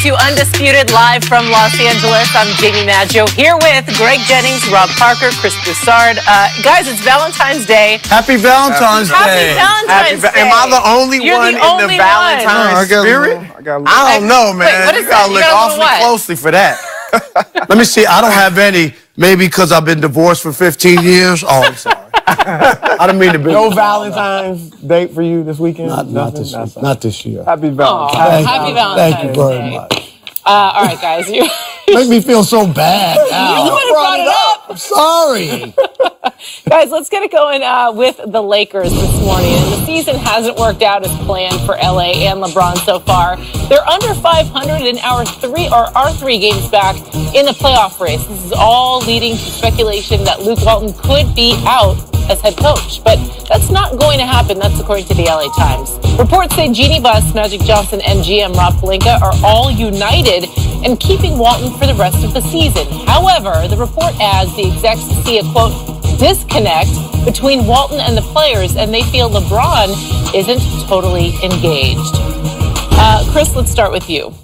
to Undisputed live from Los Angeles. I'm Jamie Maggio here with Greg Jennings, Rob Parker, Chris Broussard. Guys, it's Valentine's Day. Happy Valentine's Day. Happy Valentine's Day. Am I the only one in the Valentine's spirit? I don't know, man. Wait, what is you gotta that? look awfully closely for that. Let me see. I don't have any. Maybe because I've been divorced for 15 years. Oh, I'm sorry. I didn't mean to be. No Valentine's date for you this weekend? Not this year. Not this year. Happy Valentine's. Happy Valentine's Thank you very much. All right, guys. You Make me feel so bad now. you brought it up. I'm sorry. Guys, let's get it going with the Lakers this morning. And the season hasn't worked out as planned for LA and LeBron so far. They're under 500 in our three games back in the playoff race. This is all leading to speculation that Luke Walton could be out as head coach. But that's not going to happen. That's according to the LA Times. Reports say Jeannie Buss, Magic Johnson, and GM Rob Pelinka are all united in keeping Walton for the rest of the season. However, the report adds the execs see a, quote, disconnect between Walton and the players, and they feel LeBron isn't totally engaged. Chris, let's start with you.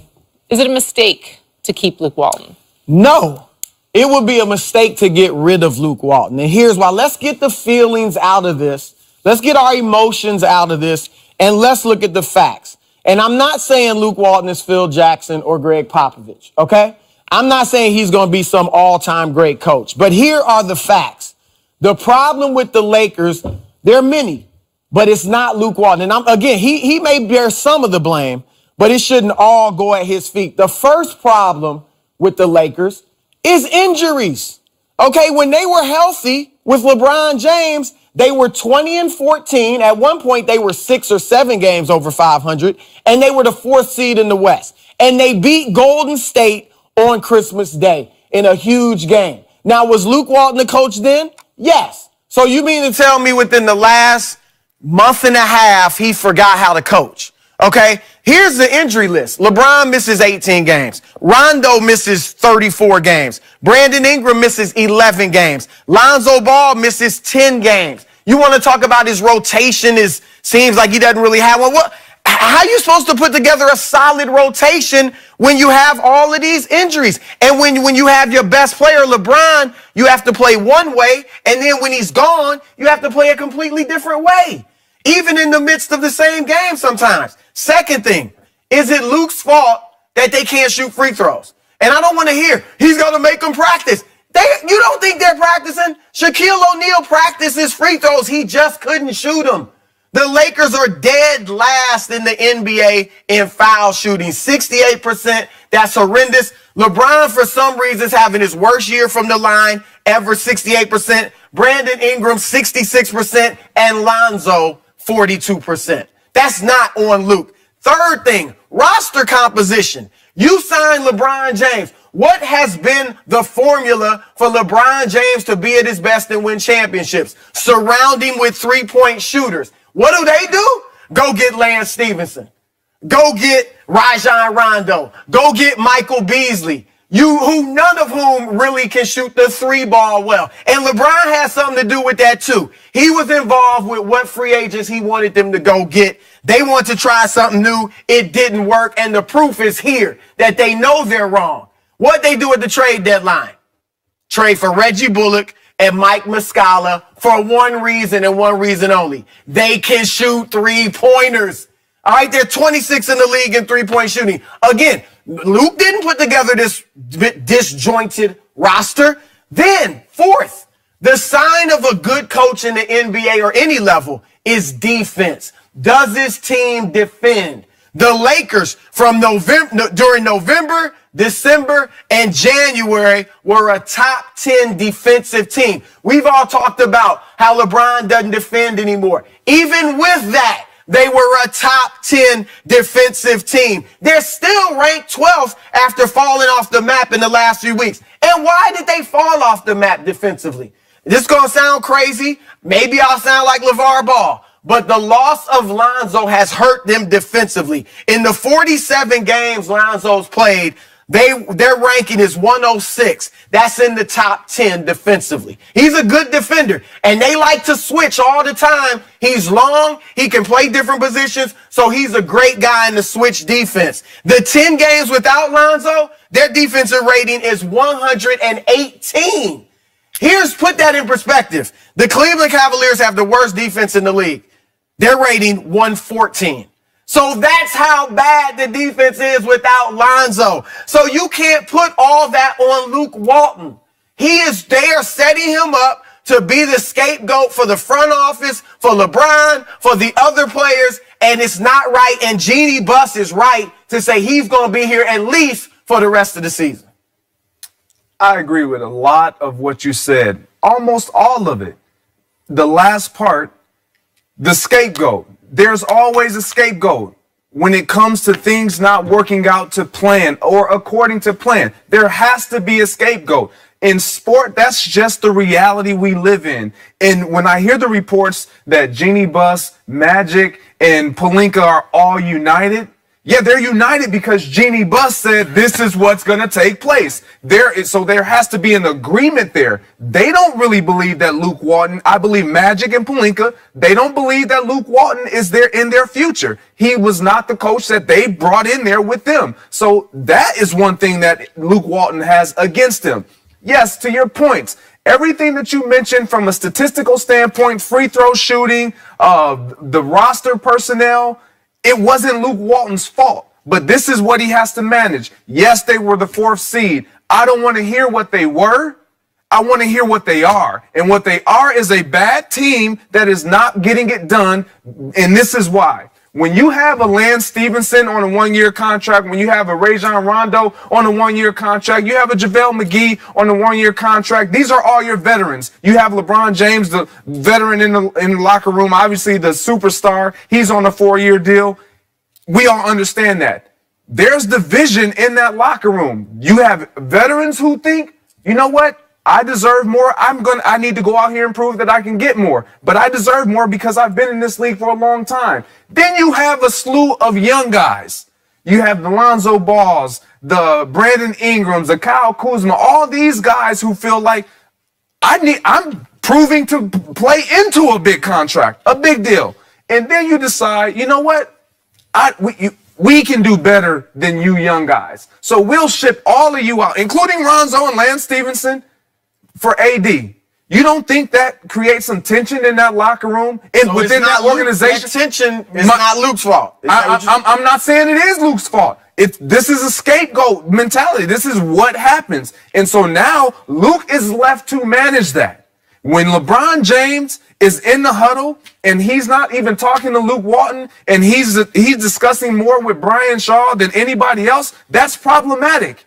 Is it a mistake to keep Luke Walton? No. It would be a mistake to get rid of Luke Walton. And here's why. Let's get the feelings out of this. Let's get our emotions out of this, and let's look at the facts. And I'm not saying Luke Walton is Phil Jackson or Greg Popovich, okay? I'm not saying he's going to be some all-time great coach. But here are the facts. The problem with the Lakers, there are many, but it's not Luke Walton. And he may bear some of the blame, but it shouldn't all go at his feet. The first problem with the Lakers is injuries. Okay, when they were healthy with LeBron James, they were 20-14. At one point, they were 6 or 7 games over 500, and they were the 4th seed in the West. And they beat Golden State on Christmas Day in a huge game. Now, was Luke Walton the coach then? Yes. So you mean to tell me within the last month and a half, he forgot how to coach? Okay, here's the injury list. LeBron misses 18 games. Rondo misses 34 games. Brandon Ingram misses 11 games. Lonzo Ball misses 10 games. You want to talk about his rotation? Seems like he doesn't really have one. How are you supposed to put together a solid rotation when you have all of these injuries? And when you have your best player, LeBron, you have to play one way. And then when he's gone, you have to play a completely different way, even in the midst of the same game sometimes. Second thing, is it Luke's fault that they can't shoot free throws? And I don't want to hear, he's going to make them practice. You don't think they're practicing? Shaquille O'Neal practices free throws. He just couldn't shoot them. The Lakers are dead last in the NBA in foul shooting, 68%. That's horrendous. LeBron, for some reason, is having his worst year from the line ever, 68%. Brandon Ingram, 66%. And Lonzo, 42%. That's not on Luke. Third thing, roster composition. You signed LeBron James. What has been the formula for LeBron James to be at his best and win championships? Surround him with three-point shooters. What do? Go get Lance Stevenson. Go get Rajon Rondo. Go get Michael Beasley. None of whom really can shoot the three ball well. And LeBron has something to do with that too. He was involved with what free agents he wanted them to go get. They want to try something new. It didn't work. And the proof is here that they know they're wrong. What they do at the trade deadline? Trade for Reggie Bullock and Mike Muscala for one reason and one reason only. They can shoot three-pointers. All right, they're 26 in the league in three-point shooting. Again, Luke didn't put together this disjointed roster. Then, fourth, the sign of a good coach in the NBA or any level is defense. Does his team defend? The Lakers during November, December, and January were a top 10 defensive team. We've all talked about how LeBron doesn't defend anymore. Even with that, they were a top 10 defensive team. They're still ranked 12th after falling off the map in the last few weeks. And why did they fall off the map defensively? This is going to sound crazy. Maybe I'll sound like LeVar Ball. But the loss of Lonzo has hurt them defensively. In the 47 games Lonzo's played, Their ranking is 106. That's in the top 10 defensively. He's a good defender, and they like to switch all the time. He's long. He can play different positions, so he's a great guy in the switch defense. The 10 games without Lonzo, their defensive rating is 118. Put that in perspective. The Cleveland Cavaliers have the worst defense in the league. They're rating 114. So that's how bad the defense is without Lonzo. So you can't put all that on Luke Walton. They are setting him up to be the scapegoat for the front office, for LeBron, for the other players, and it's not right. And Jeannie Buss is right to say he's going to be here at least for the rest of the season. I agree with a lot of what you said, almost all of it. The last part, the scapegoat. There's always a scapegoat when it comes to things not working out to plan or according to plan. There has to be a scapegoat. In sport, that's just the reality we live in. And when I hear the reports that Jeannie Buss, Magic, and Pelinka are all united, yeah, they're united because Jeannie Buss said this is what's going to take place. So there has to be an agreement there. They don't really believe that Luke Walton, I believe Magic and Pelinka, they don't believe that Luke Walton is there in their future. He was not the coach that they brought in there with them. So that is one thing that Luke Walton has against him. Yes, to your points, everything that you mentioned from a statistical standpoint, free throw shooting, the roster personnel, it wasn't Luke Walton's fault, but this is what he has to manage. Yes, they were the 4th seed. I don't want to hear what they were. I want to hear what they are. And what they are is a bad team that is not getting it done. And this is why. When you have a Lance Stevenson on a 1-year contract, when you have a Rajon Rondo on a 1-year contract, you have a JaVale McGee on a 1-year contract. These are all your veterans. You have LeBron James, the veteran in the locker room, obviously the superstar. He's on a 4-year deal. We all understand that. There's division in that locker room. You have veterans who think, you know what? I deserve more. I need to go out here and prove that I can get more. But I deserve more because I've been in this league for a long time. Then you have a slew of young guys. You have the Lonzo Balls, the Brandon Ingrams, the Kyle Kuzma, all these guys who feel like I'm proving to play into a big contract, a big deal. And then you decide, you know what? We can do better than you young guys. So we'll ship all of you out, including Lonzo and Lance Stevenson, for AD. You don't think that creates some tension in that locker room within that organization? That tension is not Luke's fault. I'm not saying it is Luke's fault. This is a scapegoat mentality. This is what happens. And so now Luke is left to manage that. When LeBron James is in the huddle and he's not even talking to Luke Walton and he's discussing more with Brian Shaw than anybody else, that's problematic.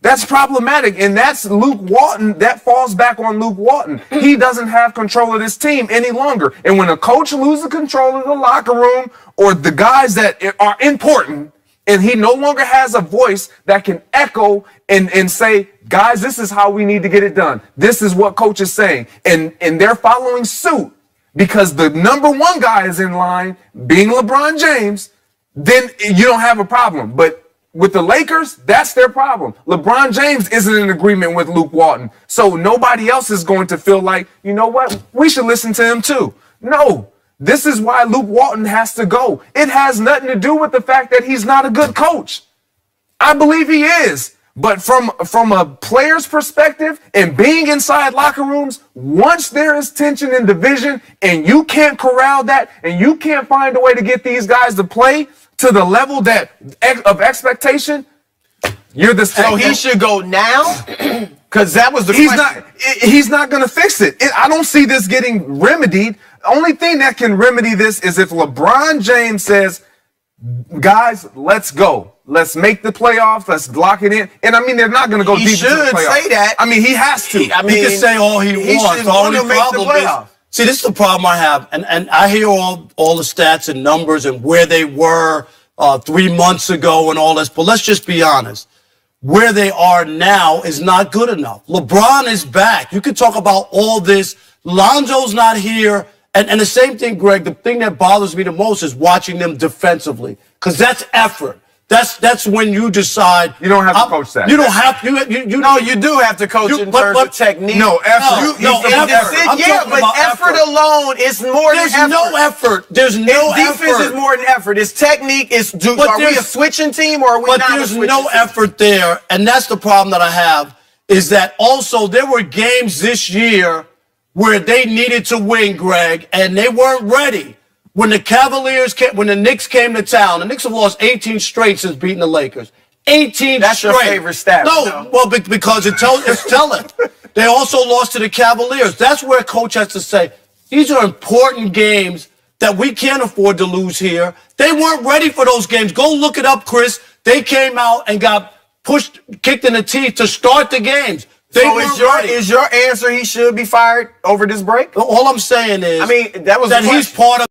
That's problematic, and that's Luke Walton. That falls back on Luke Walton. He doesn't have control of this team any longer. And when a coach loses control of the locker room or the guys that are important, and he no longer has a voice that can echo and say, guys, this is how we need to get it done. This is what coach is saying. And they're following suit because the number 1 guy is in line, being LeBron James, then you don't have a problem. But with the Lakers, that's their problem. LeBron James isn't in agreement with Luke Walton. So nobody else is going to feel like, you know what, we should listen to him too. No, this is why Luke Walton has to go. It has nothing to do with the fact that he's not a good coach. I believe he is. But from a player's perspective and being inside locker rooms, once there is tension and division and you can't corral that and you can't find a way to get these guys to play to the level of expectation, you're the same. So he should go now? Because that was the question. He's not going to fix it. I don't see this getting remedied. The only thing that can remedy this is if LeBron James says, guys, let's go. Let's make the playoffs. Let's lock it in. And I mean, they're not going to go deep into the playoffs. He should say that. I mean, he has to. He can say all he wants. Should the only make problem the playoffs. is, see, this is the problem I have. And I hear all the stats and numbers and where they were 3 months ago and all this. But let's just be honest. Where they are now is not good enough. LeBron is back. You can talk about all this. Lonzo's not here. And the same thing, Greg, the thing that bothers me the most is watching them defensively. Because that's effort. That's when you decide. You don't have to coach that. You don't have to. No, you do have to coach in terms of technique. No, effort. Effort alone is more than effort. There's no effort. There's no effort. Defense is more than effort. It's technique. Are we a switching team or are we not a switching team? But there's no effort there, and that's the problem that I have, is that also there were games this year where they needed to win, Greg, and they weren't ready. When the Knicks came to town, the Knicks have lost 18 straight since beating the Lakers. 18 That's straight. your favorite stat. No, well, because it's telling. They also lost to the Cavaliers. That's where a coach has to say, these are important games that we can't afford to lose here. They weren't ready for those games. Go look it up, Chris. They came out and got kicked in the teeth to start the games. So is your answer he should be fired over this break? All I'm saying is, that was he's part of